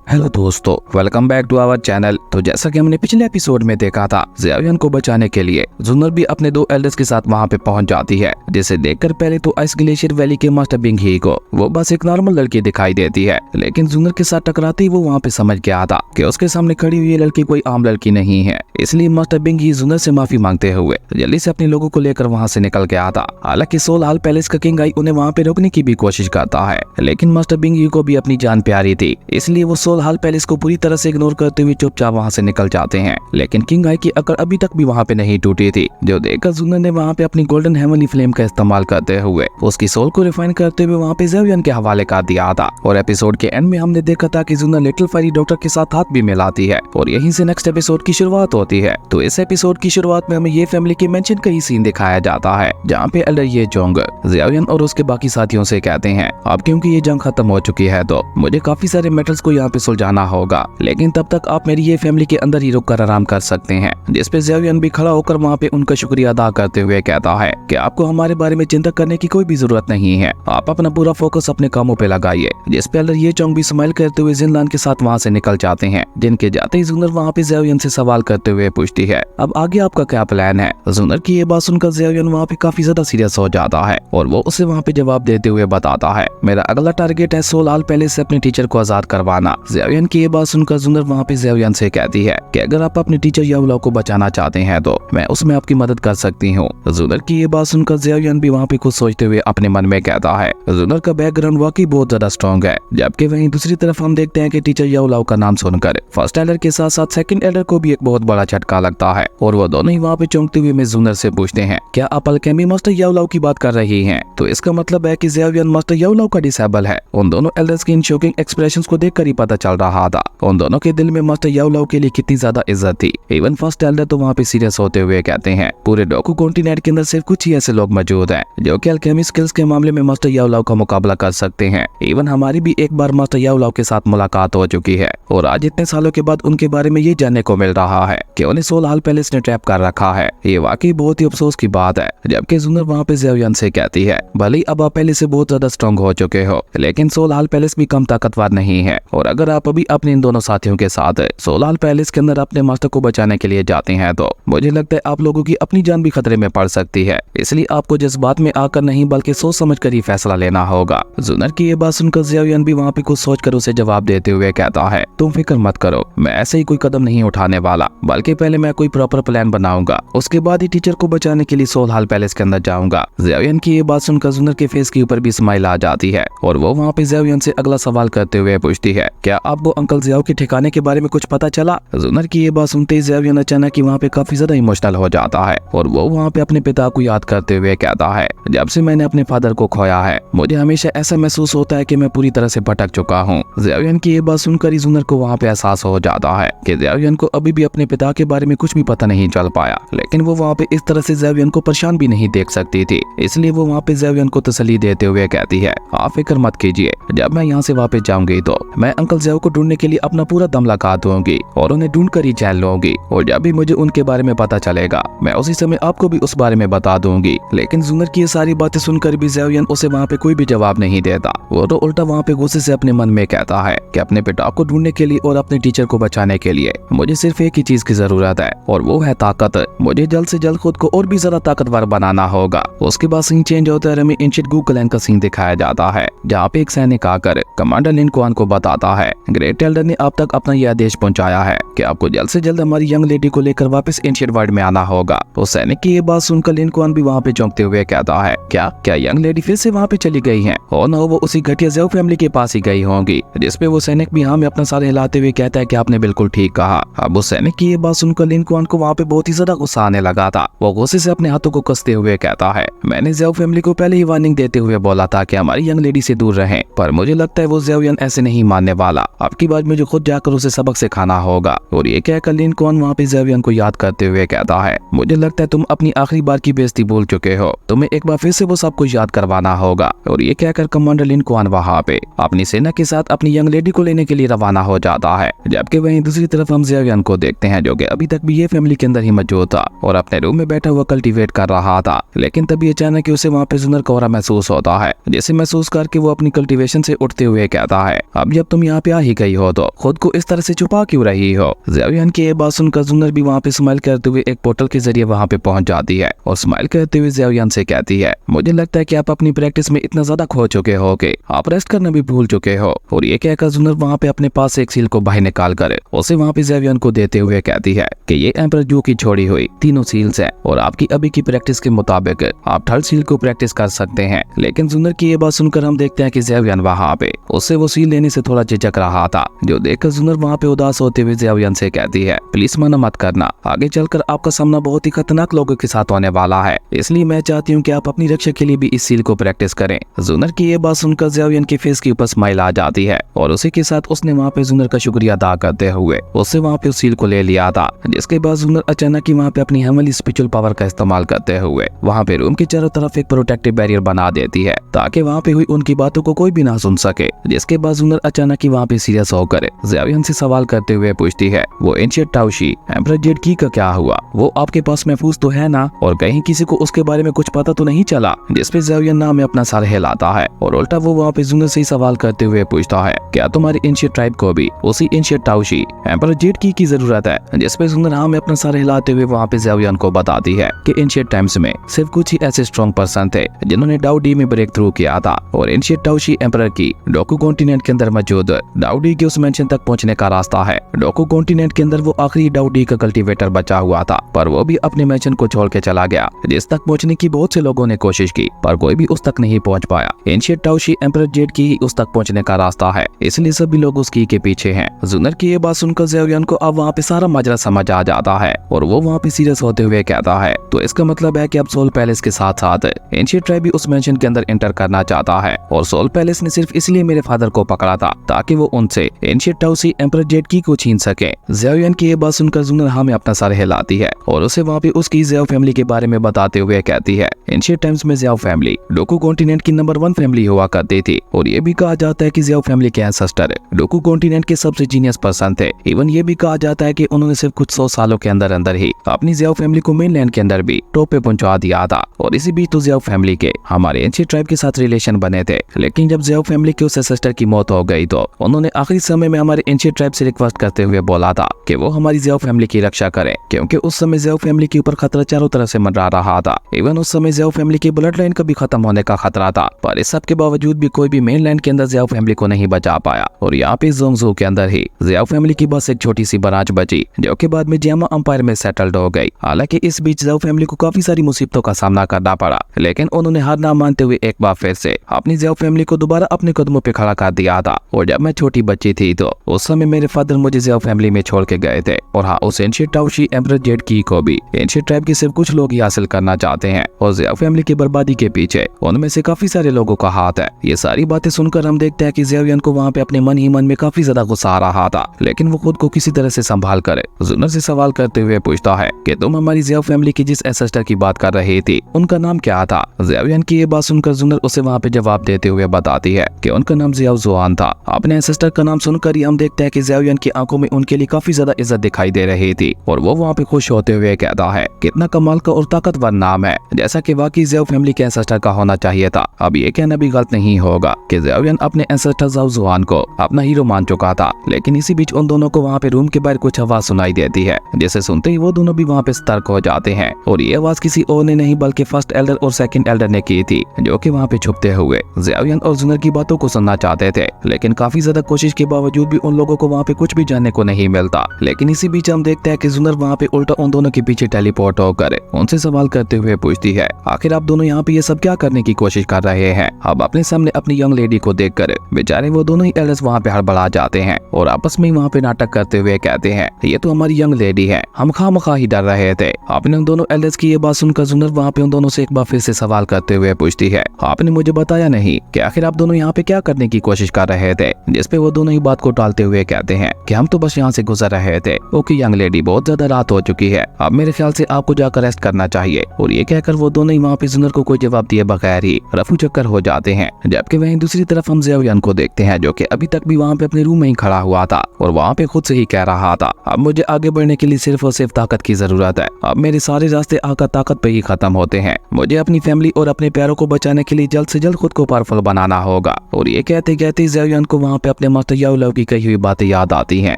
Hello दोस्तों, welcome back to our channel. तो जैसा कि हमने पिछले एपिसोड में देखा था, ज़ियावियन को बचाने के लिए जुनर भी अपने दो एल्डर्स के साथ वहां पे पहुंच जाती है, जिसे देखकर पहले तो आइस ग्लेशियर वैली के मास्टर बिंग ही को वो बस एक नॉर्मल लड़की दिखाई देती है, लेकिन जुनर के साथ टकराते ही वो वहाँ पे समझ गया था कि उसके सामने खड़ी हुई लड़की कोई आम लड़की नहीं है। इसलिए मास्टर बिंग ही जुनर से माफी मांगते हुए जल्दी से अपने लोगों को लेकर वहाँ से निकल गया था। हालांकि सोल हाल पैलेस का किंग आई उन्हें वहाँ पे रोकने की भी कोशिश करता है, लेकिन मास्टर बिंग ही को भी अपनी जान प्यारी थी, इसलिए वो सोल हाल पैलेस को पूरी तरह से इग्नोर करते हुए चुपचाप वहाँ से निकल जाते हैं। लेकिन किंग आई की अकड़ अभी तक भी वहाँ पे नहीं टूटी थी, जो देखकर जुनर ने वहाँ पे अपनी गोल्डन हेवनली फ्लेम का इस्तेमाल करते हुए उसकी सोल को रिफाइन करते हुए वहाँ पे ज़ियावियन के हवाले कर दिया था। और एपिसोड के एंड में हमने देखा था कि जुनर लिटिल फेरी डॉक्टर के साथ हाथ भी मिलाती है और यहीं से नेक्स्ट एपिसोड की शुरुआत होती है। तो इस एपिसोड की शुरुआत में हमें ये फैमिली के मेंशन का ही सीन दिखाया जाता है, जहाँ पे एल्डर ये जोंग ज़ियावियन और उसके बाकी साथियों से कहते हैं, अब क्योंकि ये जंग खत्म हो चुकी है तो मुझे काफी सारे मेटल्स को यहाँ पे सुलझाना होगा, लेकिन तब तक आप मेरी ये फैमिली के अंदर ही रुककर आराम कर सकते हैं। जिसपे ज़ियावियन भी खड़ा होकर वहाँ पे उनका शुक्रिया अदा करते हुए कहता है कि आपको हमारे बारे में चिंता करने की कोई भी जरूरत नहीं है, आप अपना पूरा फोकस अपने कामों पे लगाइए। जिसपे एल्डर ये जोंग भी स्माइल करते हुए जिनलान के साथ वहाँ से निकल जाते हैं। जिनके जाते ही जुनर वहाँ पे ज़ियावियन से सवाल करते हुए पूछती है, अब आगे आपका क्या प्लान है। जुनर की ये बात सुनकर ज़ियावियन वहाँ पे काफी ज्यादा सीरियस हो जाता है और वो उसे वहाँ पे जवाब देते हुए बताता है, मेरा अगला टारगेट है सोल हाल पैलेस से अपने टीचर को आजाद करवाना। ज़ियावियन की ये बात सुनकर जुनर वहाँ पे ज़ियावियन से कहती है कि अगर आप अपने टीचर यावलाओ को बचाना चाहते हैं तो मैं उसमें आपकी मदद कर सकती हूँ। जुनर की ये बात सुनकर ज़ियावियन भी वहाँ पे कुछ सोचते हुए अपने मन में कहता है, जुनर का बैकग्राउंड वाकई बहुत ज्यादा स्ट्रॉन्ग है। जबकि वहीं दूसरी तरफ हम देखते हैं कि टीचर यावलाओ का नाम सुनकर फर्स्ट एल्डर के साथ साथ सेकंड एल्डर को भी एक बहुत बड़ा झटका लगता है और वो दोनों ही वहाँ पे चौंकते हुए जुनर से पूछते हैं, क्या आप अल्केमी मास्टर यावलाओ की बात कर रही हैं? तो इसका मतलब है कि ज़ियावियन मास्टर यावलाओ का डिसेबल है। उन दोनों एल्डर्स के इन शॉकिंग एक्सप्रेशंस को देखकर ही पता चल रहा था उन दोनों के दिल में मास्टर यावलाओ के लिए कितनी ज्यादा इज्जत थी। इवन फर्स्ट एल्डर तो वहाँ पे सीरियस होते हुए कहते हैं, पूरे डोकू कॉन्टिनेंट के अंदर सिर्फ कुछ ही ऐसे लोग मौजूद हैं जो कि अल्केमी स्किल्स के मामले में मास्टर यावलाओ का मुकाबला कर सकते हैं। इवन हमारी भी एक बार मास्टर यावलाओ के साथ मुलाकात हो चुकी है और आज इतने सालों के बाद उनके बारे में ये जानने को मिल रहा है कि उन्हें सोल हाल पैलेस ने ट्रैप कर रखा है। ये वाकई बहुत ही अफसोस की बात है। जबकि जुनर वहाँ पे ज़ियावियन से कहती है, भले ही अब आप पहले से बहुत ज्यादा स्ट्रॉन्ग हो चुके हो, लेकिन सोल हाल पैलेस भी कम ताकतवर नहीं है और अगर आप अभी अपने इन दोनों साथियों के साथ सोल हाल पैलेस के अंदर अपने मास्टर को बचाने के लिए जाते हैं तो मुझे लगता है आप लोगों की अपनी जान भी खतरे में पड़ सकती है। इसलिए आपको जज्बात में आकर नहीं बल्कि सोच समझ कर ही फैसला लेना होगा। जुनर की ये बात सुनकर ज़ियावियन भी वहाँ पे कुछ सोचकर उसे जवाब देते हुए कहता है, तुम फिक्र मत करो, मैं ऐसे ही कोई कदम नहीं उठाने वाला, बल्कि पहले मैं कोई प्रॉपर प्लान बनाऊंगा, उसके बाद ही टीचर को बचाने के लिए सोल हाल पैलेस के अंदर जाऊंगा। ज़ियावियन की ये बात सुनकर जुनर के फेस के ऊपर भी स्माइल आ जाती है और वो वहाँ पे ज़ियावियन से अगला सवाल करते हुए पूछती है, क्या आपको अंकल ज़ियाओ के ठिकाने के बारे में कुछ पता चला? जुनर की ये बात सुनते ही ज़ियावियन अचानक ही वहाँ पे काफी ज्यादा इमोशनल हो जाता है और वो वहाँ पे अपने पिता को याद करते हुए कहता है, जब से मैंने अपने फादर को खोया है मुझे हमेशा ऐसा महसूस होता है कि मैं पूरी तरह से भटक चुका हूँ। ज़ियावियन की ये बात सुनकर ही जुनर को वहाँ पे एहसास हो जाता है कि ज़ियावियन को अभी भी अपने पिता के बारे में कुछ भी पता नहीं चल पाया, लेकिन वो वहाँ पे इस तरह से ज़ियावियन को परेशान भी नहीं देख सकती थी। इसलिए वो वहाँ पे ज़ियावियन को तसल्ली देते हुए कहती है, आप फिक्र मत कीजिए, जब मैं यहाँ से वापस जाऊंगी तो मैं अंकल ज़ियाओ को ढूंढने के लिए अपना पूरा दम लगा दूंगी और उन्हें ढूंढ कर ही चैन लूंगी और जब भी मुझे उनके बारे में पता चलेगा मैं उसी समय आपको भी उस बारे में बता दूंगी। लेकिन जुनर की ये सारी बातें सुनकर भी ज़ियावियन उसे वहाँ पे कोई भी जवाब नहीं देता। वो तो उल्टा वहाँ पे गुस्से से अपने मन में कहता है कि अपने पिता को ढूंढने के लिए और अपने टीचर को बचाने के लिए मुझे सिर्फ एक ही चीज की जरूरत है और वो है ताकत। मुझे जल्द से जल्द खुद को और भी ज्यादा ताकतवर बनाना होगा। उसके बाद सीन चेंज होता है, हमें एंशिएंट गू क्लैन का सीन दिखाया जाता है, जहाँ पे एक सैनिक आकर कमांडर लिन कुआन को बताता है, ग्रेट एल्डर ने अब तक अपना यह आदेश पहुंचाया है कि आपको जल्द से जल्द हमारी यंग लेडी को लेकर वापस एंशिएंट वर्ल्ड में आना होगा। तो सैनिक की ये बात सुनकर लिन कुआन भी वहाँ पे चौंकते हुए कहता है, क्या यंग लेडी फिर से वहाँ पे चली गई है? और न वो उसी घटिया ज़ियाओ फैमिली के पास ही गई होंगी। जिसपे वो सैनिक भी हाँ में अपना सर हिलाते हुए कहता है कि आपने बिल्कुल ठीक कहा। अब उस सैनिक की ये बात सुनकर लिन कुआन को वहाँ पे बहुत ही ज्यादा गुस्सा आने लगा था। वो गुस्से से अपने हाथों को कसते हुए कहता है, मैंने ज़ियाओ फैमिली को पहले ही वार्निंग देते हुए बोला था कि हमारी यंग लेडी से दूर रहें, पर मुझे लगता है वो ज़ियावियन ऐसे नहीं मानने वाला। अब की बार मुझे खुद जाकर उसे सबक सिखाना होगा। और ये कहकर लिन कुआन वहाँ पे ज़ियावियन को याद करते हुए कहता है, मुझे लगता है तुम अपनी आखिरी बार की बेइज्जती भूल चुके हो, तुम्हें एक बार फिर से वो सब कुछ याद करवाना होगा। और ये कहकर कमांडर लिन कुआन वहाँ पे अपनी सेना के साथ अपनी यंग लेडी को लेने के लिए रवाना हो जाता है। जबकि वहीं दूसरी तरफ हम ज़ियावियन को देखते हैं, जो कि अभी तक भी ये फैमिली के अंदर ही मौजूद था और अपने रूम में बैठा हुआ कल्टीवेट कर रहा था। लेकिन तभी अचानक उसे वहाँ पे जुनर का ऑरा महसूस होता है, जिसे महसूस करके वो अपनी कल्टीवेशन से उठते हुए कहता है, अब जब तुम यहाँ पे आ ही गई हो तो खुद को इस तरह से छुपा क्यों रही हो। ज़ेवियन की ये बात सुनकर जुनर भी वहाँ पे स्माइल करते हुए एक पोर्टल के जरिए वहाँ पे पहुंच जाती है और स्माइल करते हुए ज़ेवियन से कहती है, मुझे लगता है कि आप अपनी प्रैक्टिस में इतना ज्यादा खो चुके हो कि आप रेस्ट करना भी भूल चुके हो। और ये कहकर जुनर वहाँ पे अपने पास से एक सील को बाहर निकाल कर उसे वहाँ पे ज़ेवियन को देते हुए कहती है कि ये एम्परर जू की छोड़ी हुई तीनों सील्स हैं और आपकी अभी की प्रैक्टिस के मुताबिक आप थर्ड सील को प्रैक्टिस कर सकते हैं। लेकिन जुनर की ये बात सुनकर हम देखते हैं कि ज़ेवियन वहाँ पे उससे वो सील लेने से थोड़ा झिझक रहा था, जो देखकर जुनर वहाँ पे उदास होते हुए ज़ेवियन से कहती है, प्लीज मना मत करना, आगे चलकर आपका सामना बहुत ही खतरनाक लोगों के साथ होने वाला है, इसलिए मैं चाहती हूँ कि आप अपनी रक्षा के लिए भी इस सील को प्रैक्टिस करें। जुनर की ये बात सुनकर ज़ेवियन के फेस के ऊपर स्माइल आ जाती है और उसी के साथ उसने वहाँ पे जुनर का शुक्रिया अदा करते हुए उससे वहाँ पे उस सील को ले लिया था। जिसके बाद जुनर अचानक ही वहाँ पे अपनी हेवनली स्पिरिचुअल पावर का इस्तेमाल करते हुए वहाँ पे रूम के चारों तरफ एक प्रोटेक्टिव बैरियर बना देती है ताकि वहाँ पे हुई उनकी बातों को कोई भी ना सुन सके। जिसके बाद जुनर अचानक ही वहाँ पे सीरियस होकर ज़ेवियन से सवाल करते हुए पूछती है, वो एंशिएंट टाओशी एम्परर जेड की का क्या हुआ, वो आपके पास महफूज तो है ना, और कहीं किसी को उसके बारे में कुछ पता तो नहीं चला। जिसपे ज़ेवियन नाम में अपना सर हिलाता है और उल्टा वो वहाँ पे जुनर से ही सवाल करते हुए पूछता है, क्या तुम्हारी एंशिएंट ट्राइब को भी उसी एंशिएंट टाओशी एम्परर जेड की जरूरत है। जिसपे जुनर हाँ में अपना सर हिलाते हुए वहाँ पे ज़ेवियन को बताती है कि एंशिएंट टाइम्स में सिर्फ कुछ ही ऐसे स्ट्रॉन्ग पर्सन थे जिन्होंने डाउ डी में ब्रेक थ्रू किया था और एंशिएंट टाओशी एम्परर की डोकू कॉन्टिनेंट के अंदर मौजूद डाउ डी के उस मेंशन तक पहुंचने का रास्ता है। डोकू कॉन्टिनेंट के अंदर वो आखिरी डाउ डी का कल्टीवेटर बचा हुआ था, पर वो भी अपने मेंशन को छोड़ के चला गया। जिस तक पहुंचने की बहुत से लोगों ने कोशिश की पर कोई भी उस तक नहीं पहुंच पाया। एंशिएंट टाओशी एम्परर जेड की ही उस तक पहुंचने का रास्ता है, इसलिए सभी लोग उसकी के पीछे हैं। जुनर की ये बात सुनकर ज़ेवियन को अब वहाँ पे सारा माजरा समझ आ जाता है और वो वहाँ पे सीरियस होते हुए कहता है, तो इसका मतलब है कि अब सोल पैलेस के साथ साथ एंशिएंट ट्राइब भी उस मेंशन के अंदर एंटर करना चाहता है और सोल पैलेस ने सिर्फ इसलिए मेरे फादर को पकड़ा था ताकि वो उनसे एंशिएंट टाओशी एम्परर जेड की को छीन सके। ज़ेवियन की ये बात सुनकर जुनर हाँ में अपना सर हिलाती है और उसे वहाँ पे उसकी ज़ियाओ फैमिली के बारे में बताते हुए कहती है, एंशिएंट टाइम्स में ज़ियाओ फैमिली डोकू कॉन्टिनेंट की नंबर 1 फैमिली हुआ करती थी और ये भी कहा जाता है कि ज़ियाओ फैमिली के एंसेस्टर डोकू कॉन्टिनेंट के सबसे जीनियस पर्सन थे। इवन ये भी कहा जाता है कि उन्होंने सिर्फ कुछ 100 सालों के अंदर अंदर ही अपनी ज़ियाओ फैमिली को मेनलैंड के अंदर भी टॉप पे पहुंचा दिया था। और इसी बीच तो ज़ियाओ फैमिली के हमारे एंशिएंट ट्राइब के साथ रिलेशन बने थे, लेकिन जब ज़ियाओ फैमिली के उस एंसेस्टर की मौत हो गई तो उन्होंने आखिरी समय में हमारे एंशिएंट ट्राइब से रिक्वेस्ट करते हुए बोला था कि वो हमारी ज़ियाओ फैमिली की रक्षा करें, क्योंकि उस समय ज़ियाओ फैमिली के ऊपर खतरा चारों तरफ से मंडरा रहा था। इवन उस समय ज़ियाओ फैमिली की ब्लड लाइन का भी खत्म होने का खतरा था, पर इस सब के बावजूद भी कोई भी मेनलैंड के अंदर ज़ियाओ फैमिली को नहीं बचा पाया। और यहाँ पे ज़ोंगज़ू के अंदर ही ज़ियाओ फैमिली की बस एक छोटी सी ब्रांच बची जो कि बाद में जियामा एम्पायर में सेटल्ड हो गई। हालांकि इस बीच ज़ियाओ फैमिली को काफी सारी मुसीबतों का सामना करना पड़ा, लेकिन उन्होंने हार ना मानते हुए एक बार फिर से अपनी ज़ियाओ फैमिली को दोबारा अपने कदमों पे खड़ा कर दिया था। और जब मैं छोटी बच्ची थी तो उस समय मेरे फादर मुझे ज़ियाओ फैमिली में छोड़ के गए थे। और हाँ, उस एंशिएंट टाओशी एम्परर जेड की को भी एंशिएंट ट्राइब के सिर्फ कुछ लोग ही हासिल करना चाहते हैं और ज़ियाओ फैमिली की बर्बादी के पीछे उनमें से काफी सारे लोगों का हाथ है। ये सारी बातें सुनकर हम देखते हैं कि ज़ेवियन को वहाँ पे अपने मन ही मन में काफी ज्यादा गुस्सा आ रहा था, लेकिन वो खुद को किसी तरह से संभाल कर जुनर से सवाल करते हुए पूछता है कि तुम हमारी ज़ियाओ फैमिली की जिस एंसेस्टर की बात कर रही थी उनका नाम क्या था। ज़ेवियन की ये बात सुनकर जुनर उसे वहाँ पे जवाब देते हुए बताती है कि उनका नाम ज़ियाओ ज़ुआन था। अपने एंसेस्टर का नाम सुनकर ही हम देखते हैं कि ज़ेवियन की आंखों में उनके लिए काफी ज्यादा इज्जत दिखाई दे रही थी और वो वहाँ पे खुश होते हुए कहता है, कितना कमाल का और ताकतवर नाम है, जैसा कि वाकई ज़ियाओ फैमिली के एंसेस्टर का होना चाहिए था। अब ये कहना भी गलत नहीं होगा कि ज़ेवियन अपने एंसेस्टर ज़ियाओ ज़ुआन को अपना हीरो मान चुका था। लेकिन इसी बीच उन दोनों को वहाँ पे रूम के बाहर कुछ आवाज सुनाई देती है, जिसे सुनते ही वो दोनों भी वहाँ पे सतर्क हो जाते हैं। और ये आवाज किसी और ने नहीं बल्कि फर्स्ट एल्डर और सेकंड एल्डर ने की थी, जो कि वहाँ पे छुपते हुए ज़ेवियन और जुनर की बातों को सुनना चाहते थे। लेकिन काफी ज्यादा कोशिश के बावजूद भी उन लोगों को वहाँ पे कुछ भी जानने को नहीं मिलता। लेकिन इसी बीच हम देखते हैं कि जुनर वहाँ पे उल्टा उन दोनों के पीछे टेलीपोर्ट होकर उनसे सवाल करते हुए पूछती है, आखिर आप दोनों यहाँ पे ये सब क्या करने की कोशिश कर रहे हैं। अब अपने सामने अपनी यंग लेडी को देखकर बेचारे वो दोनों ही एल्डर्स वहाँ पे हड़बड़ा जाते हैं और आपस में वहाँ पे नाटक करते हुए कहते हैं, ये तो हमारी यंग लेडी है, हम खामखा ही डर रहे थे। आपने उन दोनों एल्डर्स की ये बात सुनकर जुनर वहाँ पे उन दोनों से एक बार फिर से सवाल करते हुए पूछती है, आपने मुझे बताया नहीं कि आखिर आप दोनों यहाँ पे क्या करने की कोशिश कर रहे थे। जिसपे वो दोनों ही बात को टालते हुए कहते हैं कि हम तो बस यहाँ से गुजर रहे थे। ओके यंग लेडी, बहुत ज्यादा रात हो चुकी है, अब मेरे ख्याल से आपको जाकर रेस्ट करना चाहिए। और ये कहकर वो दोनों ही वहाँ पे जुनर को कोई जवाब दिए बगैर ही रफू चक्कर हो जाते हैं। जबकि वहीं दूसरी तरफ हम ज़ेवियन को देखते हैं, जो कि अभी तक भी वहाँ पे अपने रूम में ही खड़ा हुआ था और वहाँ पे खुद से ही कह रहा था, अब मुझे आगे बढ़ने के लिए सिर्फ और सिर्फ ताकत की जरूरत है। अब मेरे सारे रास्ते आकर ताकत पे ही खत्म होते हैं। मुझे अपनी फैमिली और अपने प्यारों को बचाने के लिए जल्द से जल्द खुद को पावरफुल बनाना होगा। और ये कहते कहते ज़ेवियन को वहाँ पे अपने उसे मास्टर याओलव की कही हुई बातें याद आती हैं,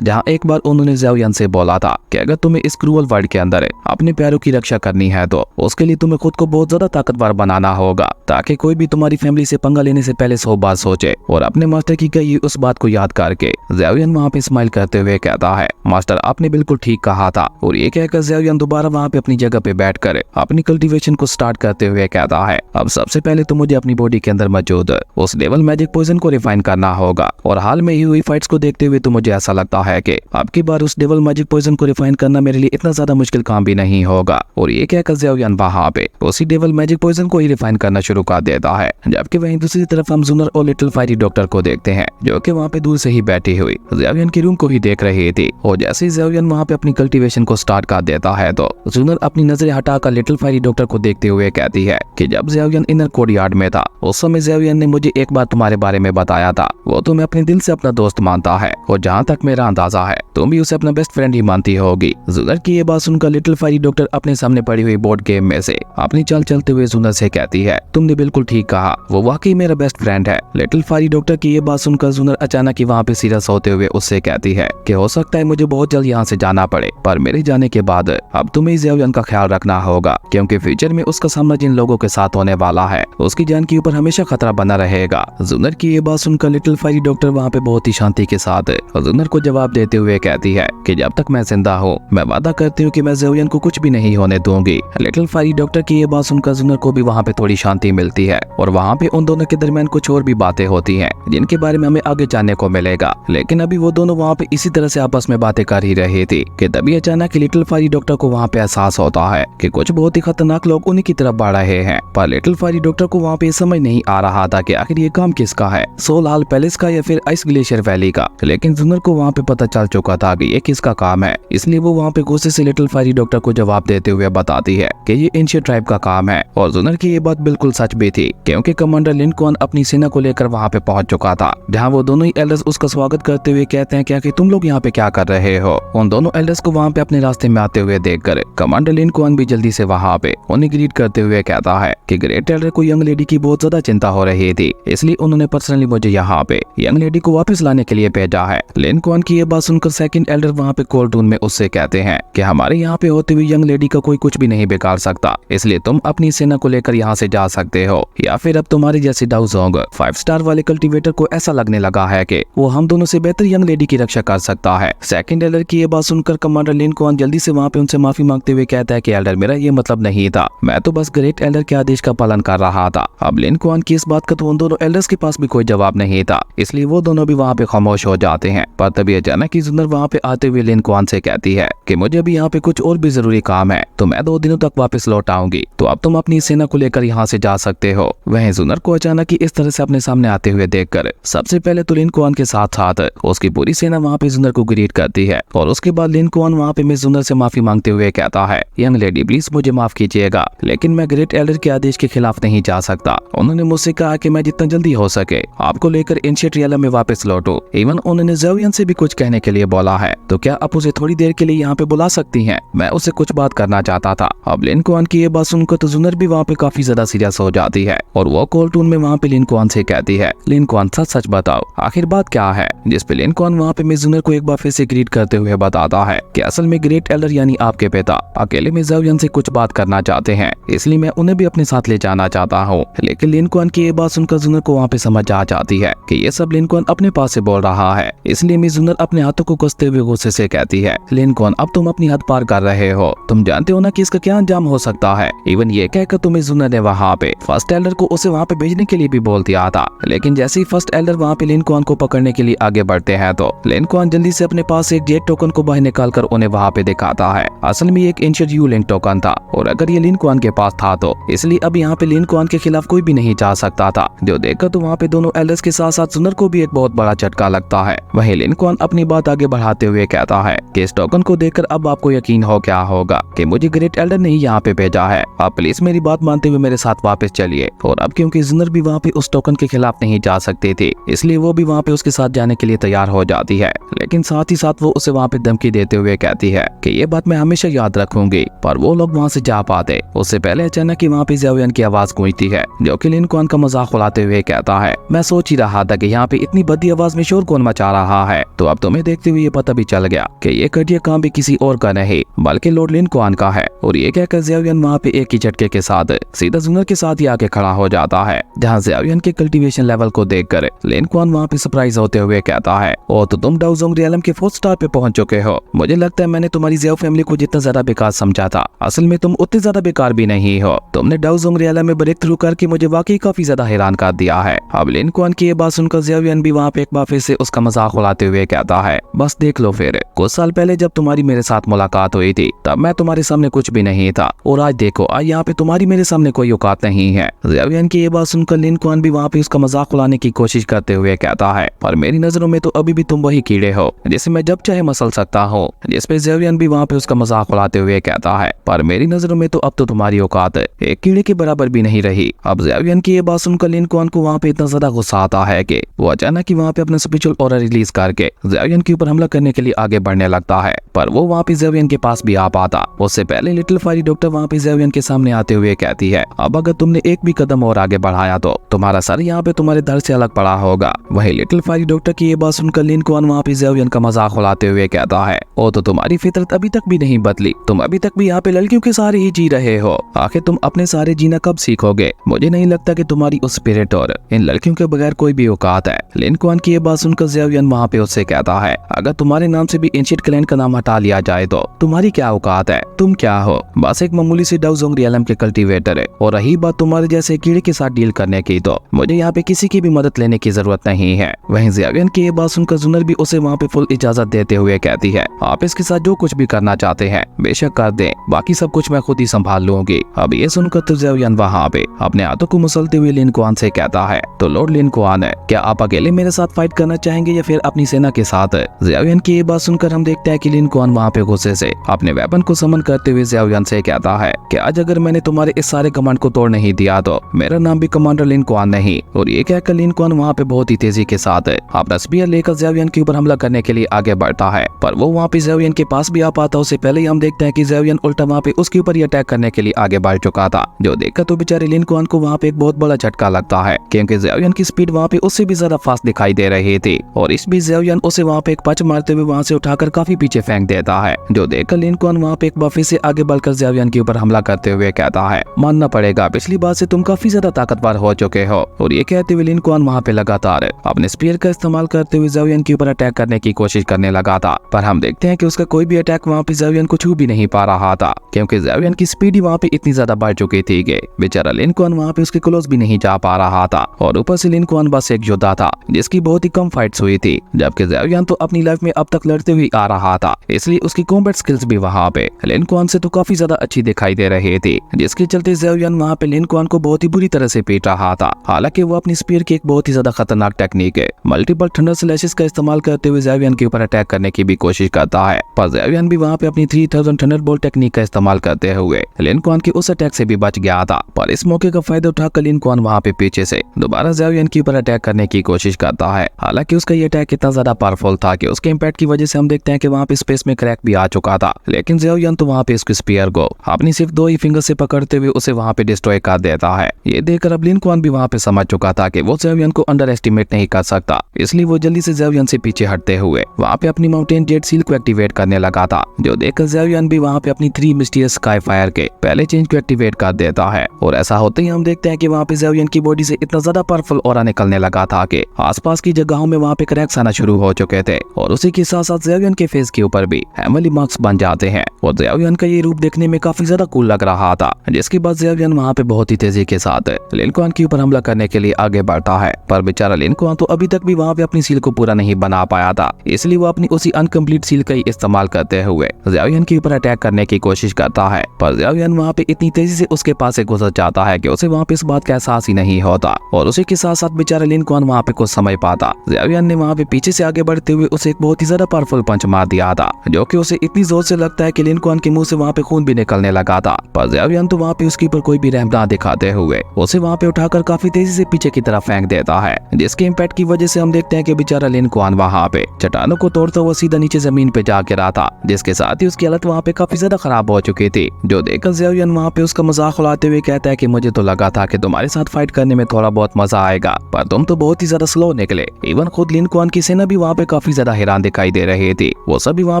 जहां एक बार उन्होंने ज़ाओ से बोला था कि अगर तुम्हें इस क्रूअल वर्ल्ड के अंदर अपने प्यारों की रक्षा करनी है तो उसके लिए तुम्हें खुद को बहुत ज्यादा ताकतवर बनाना होगा, ताकि कोई भी तुम्हारी फैमिली से पंगा लेने से पहले 100 बार सोचे। और अपने मास्टर की कही उस बात को याद करके ज़ाओ वहाँ पे स्माइल करते हुए कहता है, मास्टर आपने बिल्कुल ठीक कहा था। और ये कहकर ज़ाओ दोबारा वहाँ पे अपनी जगह पे बैठकर अपनी कल्टीवेशन को स्टार्ट करते हुए कहता है, अब सबसे पहले तो मुझे अपनी बॉडी के अंदर मौजूद उस डेविल मैजिक पॉइजन को रिफाइन करना होगा। और हाल में ही हुई फाइट्स को देखते हुए तो मुझे ऐसा लगता है कि अब की बार उस डेविल मैजिक पॉइजन को रिफाइन करना मेरे लिए इतना ज्यादा मुश्किल काम भी नहीं होगा। और ये कहकर ज़ाओ वहाँ पे उसी डेविल मैजिक पॉइजन को ही रिफाइन करना शुरू कर देता है। जबकि वहीं दूसरी तरफ हम जुनर और लिटिल फायरी डॉक्टर को देखते हैं, जो कि वहाँ पे दूर से ही बैठी हुई ज़ाओ के रूम को ही देख रही थी। और जैसे ही ज़ाओ वहाँ पे अपनी कल्टीवेशन को स्टार्ट कर देता है तो जुनर अपनी नजरें हटाकर लिटिल फायरी डॉक्टर को देखते हुए कहती है कि जब ज़ाओ इनर कोर्टयार्ड में था उस समय ज़ाओ ने मुझे एक बात तुम्हारे बारे में बताया था, वो तुम्हें अपने दिल से अपना दोस्त मानता है और जहाँ तक मेरा अंदाजा है तुम भी उसे अपना बेस्ट फ्रेंड ही मानती होगी। जुनर की ये बात सुनकर लिटिल फायरी डॉक्टर अपने सामने पड़ी हुई बोर्ड गेम में से अपनी चाल चलते हुए जुनर से कहती है, तुमने बिल्कुल ठीक कहा, वो वाकई मेरा बेस्ट फ्रेंड है। लिटिल फायरी डॉक्टर की ये बात सुनकर जुनर अचानक ही वहाँ पे सीरियस होते हुए उससे कहती है कि हो सकता है मुझे बहुत जल्द यहाँ से जाना पड़े, पर मेरे जाने के बाद अब तुम्हें ज़ाओ का ख्याल रखना होगा, क्योंकि फ्यूचर में उसका सामना जिन लोगों के साथ होने वाला है उसकी जान के ऊपर हमेशा खतरा बना रहेगा। जुनर की ये बात सुनकर लिटिल फायरी डॉक्टर वहाँ पे बहुत ही शांति के साथ जुनर को जवाब देते हुए कहती है कि जब तक मैं जिंदा हूँ मैं वादा करती हूँ कि मैं ज़ाओ को कुछ भी नहीं होने दूंगी। लिटिल फायरी डॉक्टर की ये बात सुनकर जुनर को भी वहाँ पे थोड़ी शांति मिलती है और वहाँ पे उन दोनों के दरमियान कुछ और भी बातें होती हैं जिनके बारे में हमें आगे जानने को मिलेगा। लेकिन अभी वो दोनों वहाँ पे इसी तरह से आपस में बातें कर ही रही थी कि तभी अचानक लिटिल फायरी डॉक्टर को वहाँ पे एहसास होता है कि कुछ बहुत ही खतरनाक लोग उन्हीं की तरफ बढ़ रहे हैं। पर लिटिल फायरी डॉक्टर को वहाँ पे समझ नहीं आ रहा था कि आखिर ये काम किसका है, सोल हाल पैलेस का या फिर आइस ग्लेशियर वैली का। लेकिन जुनर को वहाँ पे पता चल चुका था कि ये किसका काम है, इसलिए वो वहाँ पे गुस्से से लिटिल फायरी डॉक्टर को जवाब देते हुए बताती है कि ये एंशिएंट ट्राइब का काम है। और जुनर की ये बात बिल्कुल सच भी थी, क्योंकि कमांडर लिन कुआन अपनी सेना को लेकर वहाँ पे पहुंच चुका था, जहाँ वो दोनों ही एल्डर्स उसका स्वागत करते हुए कहते हैं कि तुम लोग यहाँ पे क्या कर रहे हो। उन दोनों एल्डर्स को वहाँ पे अपने रास्ते में आते हुए देखकर कमांडर लिन कुआन भी जल्दी से वहाँ पे उन्हें ग्रीट करते हुए कहता है कि ग्रेट एल्डर को यंग लेडी की बहुत ज्यादा चिंता हो रही थी, इसलिए उन्होंने पर्सनली मुझे यहाँ पे यंग लेडी को वापस लाने के लिए भेजा है। लिन कुआन की ये बात सुनकर सेकंड एल्डर वहाँ पे कोल्ड रूम में उससे कहते हैं कि हमारे यहाँ पे होते हुए यंग लेडी का कोई कुछ भी नहीं बिगाड़ सकता, इसलिए तुम अपनी सेना को लेकर यहाँ से जा सकते हो, या फिर अब तुम्हारे जैसे डाउजोंग 5 स्टार वाले कल्टीवेटर को ऐसा लगने लगा है कि वो हम दोनों से बेहतर यंग लेडी की रक्षा कर सकता है। सेकंड एल्डर की ये बात सुनकर कमांडर लिन कुआन जल्दी से वहाँ पे उनसे माफी मांगते हुए कहता है कि एल्डर मेरा ये मतलब नहीं था, मैं तो बस ग्रेट एल्डर के आदेश का पालन कर रहा था। अब लिन कुआन की इस बात का तो उन दोनों एल्डर्स के पास भी कोई जवाब नहीं था, इसलिए वो दोनों भी वहाँ पे खामोश हो जाते हैं। पर तभी अचानक ही जुनर वहाँ पे आते हुए लिन कुआन से कहती है कि मुझे अभी यहाँ पे कुछ और भी जरूरी काम है, तो मैं 2 दिनों तक वापस लौट आऊंगी, तो अब तुम अपनी सेना को लेकर यहाँ से जा सकते हो। वहीं जुनर को अचानक ही इस तरह से अपने सामने आते हुए देखकर सबसे पहले तो लिन कुआन के साथ साथ उसकी पूरी सेना वहाँ पे जुनर को ग्रीट करती है, और उसके बाद लिन कुआन वहाँ पे मिस जुनर से माफी मांगते हुए कहता है, यंग लेडी प्लीज मुझे माफ कीजिएगा, लेकिन मैं ग्रेट एल्डर के आदेश के खिलाफ नहीं जा सकता। उन्होंने मुझसे कहा कि मैं जितना जल्दी हो सके आपको लेकर एंशिएंट रियलम में वापस लौटूं। इवन उन्होंने ज़ाओ से भी कुछ कहने के लिए बोला है, तो क्या आप उसे थोड़ी देर के लिए यहाँ पे बुला सकती हैं? मैं उससे कुछ बात करना चाहता था। अब लिन कुआन की ये बात सुनकर तो जुनर भी वहाँ पे काफी ज्यादा सीरियस हो जाती है, और वो कॉल टून में वहाँ पे लिन कुआन से कहती है, लिन कुआन सच सच बताओ आखिर बात क्या है। जिस पे लिन कुआन वहाँ पे मिस जुनर को एक बार फिर से ग्रीट करते हुए बताता है कि असल में ग्रेट एल्डर यानी आपके पिता अकेले में ज़ाओ से कुछ बात करना चाहते हैं, इसलिए मैं उन्हें भी अपने साथ ले जाना चाहता हूँ। लेकिन लिन कुआन की ये बात सुनकर जुनर को वहाँ पे समझ आ जाती है कि ये सब लिन कुआन अपने पास से बोल रहा है, इसलिए मिस जुनर अपने हाथों को कसते हुए गुस्से से कहती है, लिन कुआन अब तुम अपनी हद पार कर रहे हो, तुम जानते हो ना कि इसका क्या अंजाम हो सकता है। इवन ये कहकर तुम्हें जुनर ने वहाँ पे फर्स्ट एल्डर को उसे वहाँ पे भेजने के लिए भी बोल दिया था, लेकिन जैसे ही फर्स्ट एल्डर वहाँ पे लिन कुआन को पकड़ने के लिए आगे बढ़ते हैं तो लिन कुआन जल्दी से अपने पास एक जेट टोकन को बाहर निकालकर उन्हें वहाँ पे दिखाता है। असल में एक एंशिएंट यू लिंक टोकन था, और अगर ये लिन कुआन के पास था तो इसलिए अब यहाँ पे लिन कुआन के खिलाफ कोई भी नहीं जा सकता था। जो देखकर तो वहाँ पे दोनों एल्डर्स के साथ साथ जुनर को भी एक बहुत बड़ा झटका लगता है। वहीं लिन कुआन अपनी बात आगे बढ़ाते हुए कहता है कि इस टोकन को देखकर अब आपको यकीन हो क्या होगा कि मुझे ग्रेट एल्डर ने ही यहाँ पे भेजा है। आप प्लीज मेरी बात मानते हुए मेरे साथ वापस चलिए। और अब क्योंकि जुनर भी वहाँ पे उस टोकन के खिलाफ नहीं जा सकते थे, इसलिए वो भी वहाँ पे उसके साथ जाने के लिए तैयार हो जाती है, लेकिन साथ ही साथ वो उसे वहाँ पे धमकी देते हुए कहती है कि ये बात मैं हमेशा याद रखूंगी। पर वो लोग वहाँ से जा पाते उससे पहले अचानक ही वहाँ पे ज़ाओ की आवाज गूंजती है, जो कि लिन कुआन का मजाक उड़ाते हुए कहता है, मैं सोच ही रहा था कि यहाँ पे इतनी भद्दी आवाज में शोर कौन मचा रहा है। तो अब तुम्हें देखते हुए ये पता भी चल गया कि ये घटिया काम भी किसी और का नहीं बल्कि लॉर्ड लिन कुआन का है। और ये कहकर ज़ेवियन वहाँ पे एक ही झटके के साथ सीधा जुनर के साथ ही आके खड़ा हो जाता है, जहाँ ज़ेवियन के कल्टीवेशन लेवल को देखकर लिन कुआन वहाँ पे सरप्राइज होते हुए कहता है, ओ तो तुम डाउजोंग रियलम के 4 स्टार पे पहुंच चुके हो। मुझे लगता है मैंने तुम्हारी ज़ेव फैमिली को जितना ज्यादा बेकार समझा था, असल में तुम उतने ज्यादा बेकार भी नहीं हो। तुमने डाउजोंग रियलम में ब्रेक थ्रू करके मुझे वाकई काफी ज्यादा हैरान कर दिया है। अब लिन कुआन की ये बात सुनकर ज़ेवियन भी वहाँ पे एक बार फिर से उसका मजाक उड़ाते हुए कहता है, बस देख लो फिर, कुछ साल पहले जब तुम्हारी मेरे साथ मुलाकात हुई थी तब मैं तुम्हारे सामने कुछ भी नहीं था, और आज देखो आज यहाँ पे तुम्हारी मेरे सामने कोई औकात नहीं है। ज़ेवियन की ये बात सुनकर लिन कुआन भी वहाँ पे उसका मजाक उड़ाने की कोशिश करते हुए कहता है, पर मेरी नजरों में तो अभी भी तुम वही कीड़े हो जिसे मैं जब चाहे मसल सकता हूँ। जिस पे ज़ेवियन भी वहाँ पे उसका मजाक उड़ाते हुए कहता है, पर मेरी नजरों में तो अब तो तुम्हारी औकात एक कीड़े के बराबर भी नहीं रही। अब ज़ेवियन की ये बात सुनकर लिन कुआन को वहाँ पे इतना ज्यादा गुस्सा आता है कि वो अचानक ही वहाँ पे अपना स्पिरिचुअल ऑरा रिलीज करके ज़ेवियन के ऊपर हमला करने के लिए आगे बढ़ने लगता है। पर वो वहाँ पे ज़ेवियन के पास भी आ पाता उससे पहले लिटिल फायरी डॉक्टर वहाँ पे ज़ेवियन के सामने आते हुए कहती है, अब अगर तुमने एक भी कदम और आगे बढ़ाया तो तुम्हारा सर यहाँ पे तुम्हारे दर से अलग पड़ा होगा। वही लिटिल फायरी डॉक्टर की ये बात सुनकर लिन कुआन वहाँ पे ज़ेवियन का मजाक उड़ाते हुए कहता है, ओ तो तुम्हारी फितरत अभी तक भी नहीं बदली, तुम अभी तक भी यहाँ पे लड़कियों के सहारे ही जी रहे हो। आखिर तुम अपने सहारे जीना कब सीखोगे? मुझे नहीं लगता कि तुम्हारी उस स्पिरिट और इन लड़कियों के बगैर कोई भी औकात है। लिन कुआन की ये बात सुनकर ज़ेवियन वहाँ पे उससे कहता है, अगर तुम्हारे नाम से भी एंशिएंट क्लैन का नाम हटा लिया जाए तो तुम्हारी क्या औकात है? तुम क्या हो? बस एक मामूली सी डाउजोंग रियलम के कल्टीवेटर है। और रही बात तुम्हारे जैसे कीड़े के साथ डील करने की, तो मुझे यहाँ पे किसी की भी मदद लेने की जरूरत नहीं है। वहीं ज़ेवियन की ये बात सुनकर जुनर भी उसे वहाँ पे फुल इजाजत देते हुए कहती है, आप इसके साथ जो कुछ भी करना चाहते हैं बेशक कर दें, बाकी सब कुछ मैं खुद ही संभाल लूंगी। अब ये सुनकर तो ज़ेवियन वहाँ पे अपने हाथों को मसलते हुए लिन कुआन से कहता है, तो लॉर्ड लिन कुआन है, क्या आप अकेले मेरे साथ फाइट करना चाहेंगे या फिर अपनी सेना के साथ? ज़ेवियन की ये बात सुनकर हम देखते हैं कि लिन कुआन वहाँ पे गुस्से से अपने वेपन को समन करते हुए ज़ेवियन से कहता है कि आज अगर मैंने तुम्हारे इस सारे कमांड को तोड़ नहीं दिया तो मेरा नाम भी कमांडर लिन कुआन नहीं। और ये कहकर लिन कुआन वहाँ पे बहुत ही तेजी के साथ अपना स्पीयर लेकर ज़ेवियन के ऊपर हमला करने के लिए आगे बढ़ता है। पर वो वहाँ पे ज़ेवियन के पास भी आ पाता उससे पहले ही हम देखते हैं कि ज़ेवियन उल्टा वहाँ पे उसके ऊपर ही अटैक करने के लिए आगे बढ़ चुका था, जो देखकर तो बेचारे लिन कुआन को वहाँ पे एक बहुत बड़ा झटका लगता है, क्योंकि ज़ेवियन की स्पीड वहाँ पे उससे भी ज्यादा फास्ट दिखाई दे रही थी। और इस बीच ज़ेवियन उसे वहाँ पे एक पंच मारते हुए वहाँ से उठाकर काफी पीछे फेंक देता है, जो देखकर लिन कुआन वहाँ पे एक बार फिर से आगे बढ़कर ज़ेवियन के ऊपर हमला करते हुए कहता है, मानना पड़ेगा पिछली बार से तुम काफी ज्यादा ताकतवर हो चुके हो। और ये कहते हुए लिन कुआन वहाँ पे लगातार अपने स्पीयर का इस्तेमाल करते हुए ज़ेवियन के ऊपर अटैक करने की कोशिश करने लगा था। पर हम देखते हैं कि उसका कोई भी अटैक वहाँ पे ज़ेवियन को छू भी नहीं पा रहा था, क्योंकि ज़ेवियन की स्पीड ही वहाँ पे इतनी ज्यादा बढ़ चुकी थी कि बेचारा लिन कुआन वहाँ पे उसके क्लोज भी नहीं जा पा रहा था। और ऊपर से लिन कुआन बस एक योद्धा था जिसकी बहुत ही कम फाइट्स हुई थी, जबकि ज़ेवियन तो अपनी लाइफ में अब तक लड़ते हुए आ रहा था, इसलिए उसकी कॉम्बैट स्किल्स भी वहाँ पे लिन कुआन से तो काफी ज्यादा अच्छी दिखाई दे रही थी, जिसके चलते ज़ेवियन वहाँ पे लिन कुआन को बहुत ही बुरी तरह से पीट रहा था। हालांकि वो अपनी स्पीयर की एक बहुत ही ज्यादा खतरनाक टेक्निक है मल्टीपल थंडर स्लैशेस का इस्तेमाल करते हुए ज़ेवियन के ऊपर अटैक करने की भी कोशिश करता है। पर ज़ेवियन भी वहाँ पे अपनी 3000 थंडरबोल्ट टेक्निक का इस्तेमाल करते हुए लिन कुआन के उस अटैक से भी बच गया था। पर इस मौके का फायदा उठाकर लिन कुआन वहाँ पे पीछे से दोबारा ज़ेवियन के ऊपर अटैक करने की कोशिश करता है। हालांकि उसका ये अटैक इतना ज्यादा पावरफुल था कि उसके इम्पैक्ट की वजह से हम देखते हैं कि वहाँ पे स्पेस में क्रैक भी आ चुका था, लेकिन ज़ेवियन तो वहाँ पे इसके स्पीयर को अपनी सिर्फ 2 ही फिंगर से पकड़ते हुए उसे वहाँ पे डिस्ट्रॉय कर देता है। ये देखकर अब लिन कुआन भी वहाँ पे समझ चुका था कि वो ज़ेवियन को अंडर एस्टिमेट नहीं कर सकता, इसलिए वो जल्दी से ज़ेवियन से पीछे हटते हुए वहाँ पे अपनी माउंटेन जेट सील को एक्टिवेट करने लगा था, जो देखकर ज़ेवियन भी वहाँ पे अपनी 3 मिस्टीरियस स्काई फायर के पहले चेंज को एक्टिवेट कर देता है। और ऐसा होते ही हम देखते हैं कि वहाँ पे ज़ेवियन की बॉडी से इतना ज्यादा पावरफुल ऑरा निकलने लगा था कि आसपास की जगहों में वहाँ पे क्रैक्स आना शुरू हो चुके थे। और उसी के साथ साथ ज़ेवियन के फेस के ऊपर भी हैमली मार्क्स बन जाते हैं। और ज़ेवियन का ये रूप देखने में काफी ज्यादा कूल लग रहा था, जिसके बाद ज़ेवियन वहाँ पे बहुत ही तेजी के साथ लिन कुआन के ऊपर हमला करने के लिए आगे बढ़ता है। पर बेचारा लिन कुआन तो अभी तक भी वहाँ पे अपनी सील को पूरा नहीं बना पाया था, इसलिए वो अपनी उसी अनकम्प्लीट सील का ही इस्तेमाल करते हुए ज़ेवियन के ऊपर अटैक करने की कोशिश करता है। पर ज़ेवियन वहाँ पे इतनी तेजी से उसके पास से गुजर जाता है कि उसे वहाँ पे इस बात का एहसास ही नहीं होता। और उसी के साथ साथ बेचारा लिन कुआन वहाँ पे कुछ समय पाता ज़ेवियन ने वहाँ पे पीछे से आगे बढ़ते हुए उसे एक बहुत ही ज्यादा पावरफुल पंच मार दिया था, जो कि उसे इतनी जोर से लगता है कि लिन कुआन के मुंह से वहाँ पे खून भी निकलने लगा था। पर ज़ेवियन तो वहाँ पे उसके ऊपर कोई भी रहम ना दिखाते हुए उसे वहाँ पे उठाकर काफी तेजी से पीछे की तरफ फेंक देता है, जिसके इम्पैक्ट की वजह से हम देखते हैं कि बेचारा लिन कुआन वहाँ पे चट्टानों को तोड़ता हुआ सीधा नीचे जमीन पे जा गिरा था, जिसके साथ ही उसकी हालत वहाँ पे काफी ज्यादा खराब हो चुकी थी। जो देखकर ज़ेवियन वहाँ पे उसका मजाक उड़ाते हुए कहता है कि मुझे तो लगा था कि तुम्हारे साथ फाइट करने में थोड़ा बहुत मजा आएगा, पर तुम तो बहुत ही ज्यादा स्लो निकले। इवन खुद लिन कुआन की सेना भी वहाँ पे काफी ज्यादा हैरान दिखाई दे रही थी। वो सभी वहाँ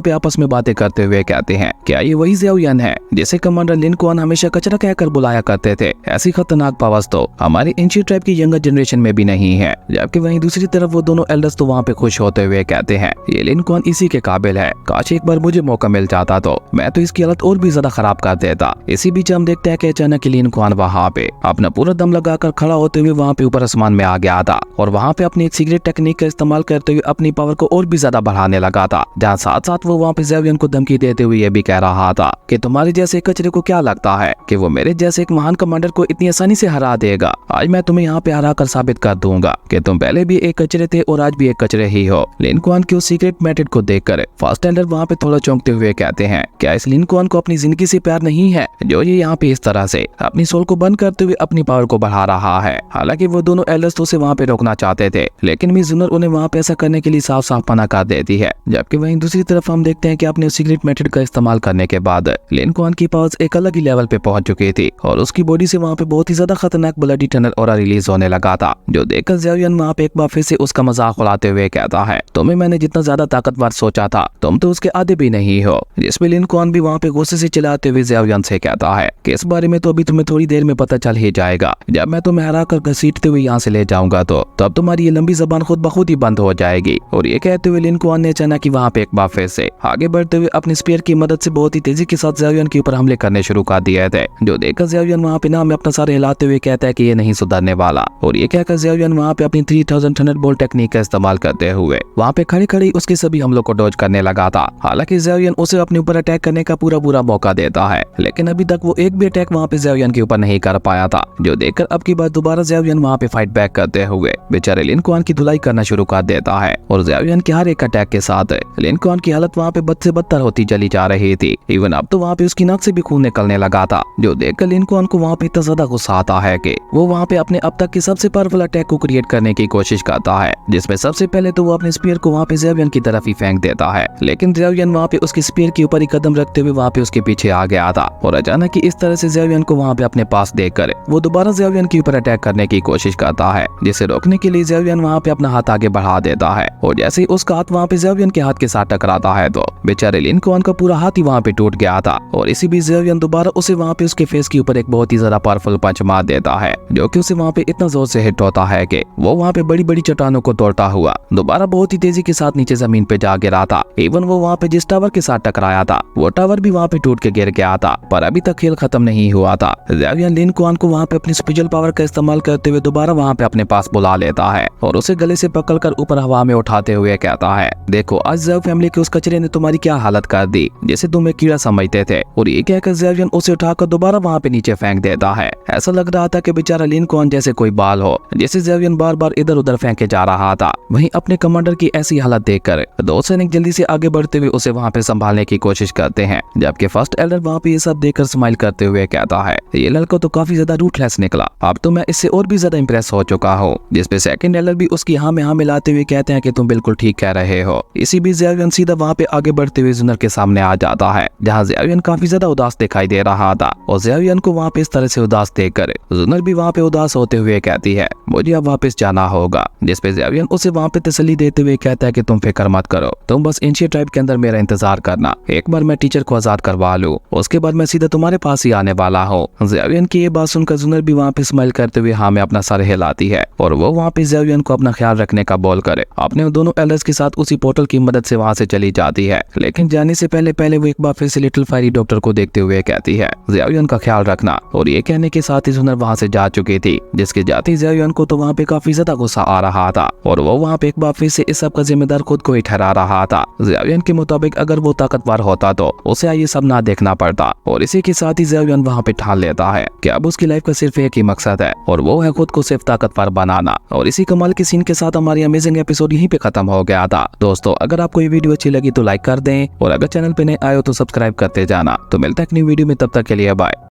पे आपस में बातें करते हुए कहते हैं, क्या ये वही ज़ियाओ यान है जिसे कमांडर लिन कुआन हमेशा कचरा कहकर बुलाया करते थे? ऐसी खतरनाक पावर्स तो हमारी एंशिएंट ट्राइब की यंगर जनरेशन में भी नहीं है। जबकि वहीं दूसरी तरफ वो दोनों एल्डर्स तो वहाँ पे खुश होते हुए कहते हैं, ये लिन कुआन इसी के काबिल है, काश एक बार मुझे मौका मिल जाता तो मैं तो इसकी हालत और भी ज्यादा खराब कर देता। इसी बीच हम देखते हैं कि अचानक लिन कुआन वहाँ पे अपना पूरा दम लगाकर खड़ा होते हुए वहाँ पे ऊपर आसमान में आ गया था और वहाँ पे अपनी एक सीक्रेट टेक्निक का इस्तेमाल करते हुए अपनी पावर को और भी ज्यादा बढ़ाने लगा था। जहाँ साथ साथ वो वहाँ पे ज़ियाओ यान को धमकी देते हुए ये भी कह रहा था कि तुम्हारे जैसे कचरे को क्या लगता है कि वो मेरे जैसे एक महान कमांडर को इतनी आसानी से हरा देगा? आज मैं तुम्हें यहाँ पे हरा कर साबित कर दूंगा कि तुम पहले भी एक कचरे थे और आज भी एक कचरे ही हो। लिन कुआन की उस सीक्रेट मेथड को देखकर फर्स्ट एल्डर वहाँ पे थोड़ा चौंकते हुए कहते हैं, क्या इस लिन कुआन को अपनी जिंदगी से प्यार नहीं है जो ये यहाँ पे इस तरह से अपनी सोल को बंद करते हुए अपनी पावर को बढ़ा रहा है? हालांकि वो दोनों एल्डर्स तो उसे वहाँ पे रोकना चाहते थे, लेकिन मिस जुनर उन्हें वहाँ पे ऐसा करने के लिए साफ साफ मना कर देती है। जबकि वहीं दूसरी तरफ हम देखते हैं कि अपने सीक्रेट मेथड का इस्तेमाल करने के बाद लिन कुआन की पावर्स एक अलग ही लेवल पे पहुंच चुकी थी और उसकी बॉडी से वहाँ पे बहुत ही ज्यादा खतरनाक ब्लडी टनल ऑरा रिलीज होने लगा था, जो देखकर ज़ियाओ यान वहाँ पे एक बार फिर से उसका मजाक उड़ाते हुए कहता है, तुम्हें मैंने जितना ज्यादा ताकतवर सोचा था तुम तो उसके आधे भी नहीं हो। जिसपे लिन कुआन भी वहाँ पे गुस्से से चिल्लाते हुए ज़ियाओ यान से कहता है कि इस बारे में तो अभी तुम्हें थोड़ी देर में पता चल ही जाएगा। जब मैं तुम्हें हरा कर घसीटते हुए यहाँ से ले जाऊंगा तो तब तुम्हारी ये लंबी जबान खुद ब खुद ही बंद हो जाएगी। और ये कहते हुए लिन कुआन ने अचानक वहाँ पे एक बार फिर से आगे बढ़ते हुए अपने स्पीयर की मदद से बहुत ही तेजी के साथ ज़ियाओ यान के ऊपर हमले करने शुरू कर दिए थे, जो देखकर ज़ियाओ यान वहाँ पे नाम में अपना सारे हिलाते हुए कहता है कि ये नहीं सुधरने वाला। और ये कहकर ज़ियाओ यान वहाँ पे अपनी 3000 थंडरबोल्ट टेक्निक का इस्तेमाल करते हुए वहाँ पे खड़ी खड़ी उसके सभी हमलों को डॉज करने लगा था। हालांकि ज़ियाओ यान उसे अपने ऊपर अटैक करने का पूरा मौका देता है, लेकिन अभी तक वो एक भी अटैक वहाँ पे ज़ियाओ यान के ऊपर नहीं कर पाया था, जो देखकर अब की बार दोबारा ज़ियाओ यान वहाँ पे फाइट बैक करते हुए बेचारे लिन कुआन की धुलाई करना शुरू कर देता है। और ज़ियाओ यान के हर एक अटैक के साथ लिन कुआन की हालत वहाँ पे बद से बदतर होती चली जा रही थी। इवन अब तो वहाँ पे उसकी नाक से भी खून निकलने लगा था, जो देखकर लिन कुआन को वहाँ पे इतना ज्यादा गुस्सा आता है कि वो वहाँ पे अपने अब तक के सबसे पावरफुल अटैक को क्रिएट करने की कोशिश करता है, जिसमें सबसे पहले तो वो अपने स्पीयर को वहाँ पे ज़ियाओ यान की तरफ ही फेंक देता है। लेकिन ज़ियाओ यान वहाँ पे उसके स्पीयर के ऊपर ही कदम रखते हुए वहाँ पे उसके पीछे आ गया था और अचानक ही इस तरह से ज़ियाओ यान को वहाँ पे अपने पास देखकर वो दोबारा ज़ियाओ यान के ऊपर अटैक करने की कोशिश करता है, जिसे रोकने के लिए ज़ियाओ यान वहाँ पे अपना हाथ आगे बढ़ा देता है। और जैसे ही उसका हाथ वहाँ पे ज़ियाओ यान के हाथ के साथ टकराता है तो बेचारे लिन कुआन का पूरा हाथ ही वहाँ पे टूट गया था। और इसी बीच ज़ियाओ यान दोबारा उसे वहाँ पे उसके फेस के ऊपर एक बहुत ही ज्यादा पावरफुल पंच मार देता है, जो कि उसे वहाँ पे इतना जोर से हिट होता है कि वो वहाँ पे बड़ी बड़ी चट्टानों को तोड़ता हुआ दोबारा बहुत ही तेजी के साथ नीचे जमीन पे जा गिरा था। इवन वो वहाँ पे जिस टावर के साथ टकराया था वो टावर भी वहाँ पे टूट के गिर गया था। पर अभी तक खेल खत्म नहीं हुआ था। ज़ियाओ यान लिन कुआन को वहाँ पे अपनी स्पेशल पावर का इस्तेमाल करते हुए दोबारा वहाँ पे अपने पास बुला लेता है और उसे गले से पकड़कर ऊपर हवा में उठाते हुए कहता है, देखो आज ज़ियाओ फैमिली के उस कचरे ने तुम्हारी क्या हालत कर दी जिसे तुम एक कीड़ा समझते थे। और ये कहकर ज़ियाओ यान उसे उठाकर दोबारा वहाँ पे नीचे फेंक देता है। ऐसा लग रहा था कि बेचारा लिन कुआन जैसे कोई बाल हो जिसे ज़ियाओ यान बार बार इधर उधर फेंके जा रहा था। वहीं अपने कमांडर की ऐसी हालत देखकर दो सैनिक जल्दी से आगे बढ़ते हुए उसे वहाँ पे संभालने की कोशिश करते हैं, जबकि फर्स्ट एल्डर वहाँ पे ये सब देखकर स्माइल करते हुए कहता है, ये लड़का तो काफी ज्यादा रूटलेस निकला, अब तो मैं इससे और भी ज्यादा इंप्रेस हो चुका हूँ। जिसपे सेकंड एल्डर भी उसकी हाँ में हाँ मिलाते हुए कहते हैं कि तुम बिल्कुल ठीक कह रहे हो। इसी बीच ज़ियाओ यान सीधा वहाँ पे आगे बढ़ते हुए जुनर के सामने आ जाता है, जहाँ ज़ियाओ यान काफी ज्यादा उदास दिखाई दे रहा था। और ज़ियाओ यान को वहाँ पे इस तरह से उदास देखकर जुनर भी वहाँ पे उदास होते हुए कहती है, मुझे अब वापस जाना होगा। जिसपे ज़ियाओ यान उसे वहाँ पे तसल्ली देते हुए कहता है कि तुम फिक्र मत करो, तुम बस एंशिएंट ट्राइब के अंदर मेरा इंतजार करना, एक बार मैं टीचर को आजाद करवा लूं, उसके बाद मैं सीधा तुम्हारे पास ही आने वाला हूँ। ज़ियाओ यान की ये बात सुनकर जुनर भी वहाँ पे स्माइल करते हुए हाँ में अपना सर हिलाती है और वो वहाँ पे ज़ियाओ यान को अपना ख्याल रखने का बोल कर अपने दोनों एल्डर्स के साथ उसी पोर्टल की मदद से वहाँ से चली जाती है। लेकिन जाने से पहले वो एक बार फिर से लिटिल फायरी डॉक्टर को देखते हुए कहती है, ज़ियाओ यान का ख्याल रखना। और ये कहने के साथ ही जुनर वहाँ से जा चुकी थी, जिसके जाते ही ज़ियाओ यान को तो वहाँ पे काफी ज्यादा गुस्सा आ रहा था और वो वहाँ पे एक बार फिर से इस सब का जिम्मेदार खुद को ही ठहरा रहा था। ज़ियाओ यान के मुताबिक अगर वो ताकतवर होता तो उसे ये सब ना देखना पड़ता। और इसी के साथ ही ज़ियाओ यान वहाँ पे ठान लेता है कि अब उसकी लाइफ का सिर्फ एक ही मकसद है और वो है खुद को सिर्फ ताकतवर बनाना। और इसी कमाल के सीन के साथ हमारी अमेजिंग एपिसोड यहीं पे खत्म हो गया था। दोस्तों अगर आपको ये वीडियो अच्छी लगी तो लाइक कर दें और अगर चैनल पे नए आए हो तो सब्सक्राइब करते जाना। तो मिलता है एक न्यू वीडियो में, तब तक के लिए बाय।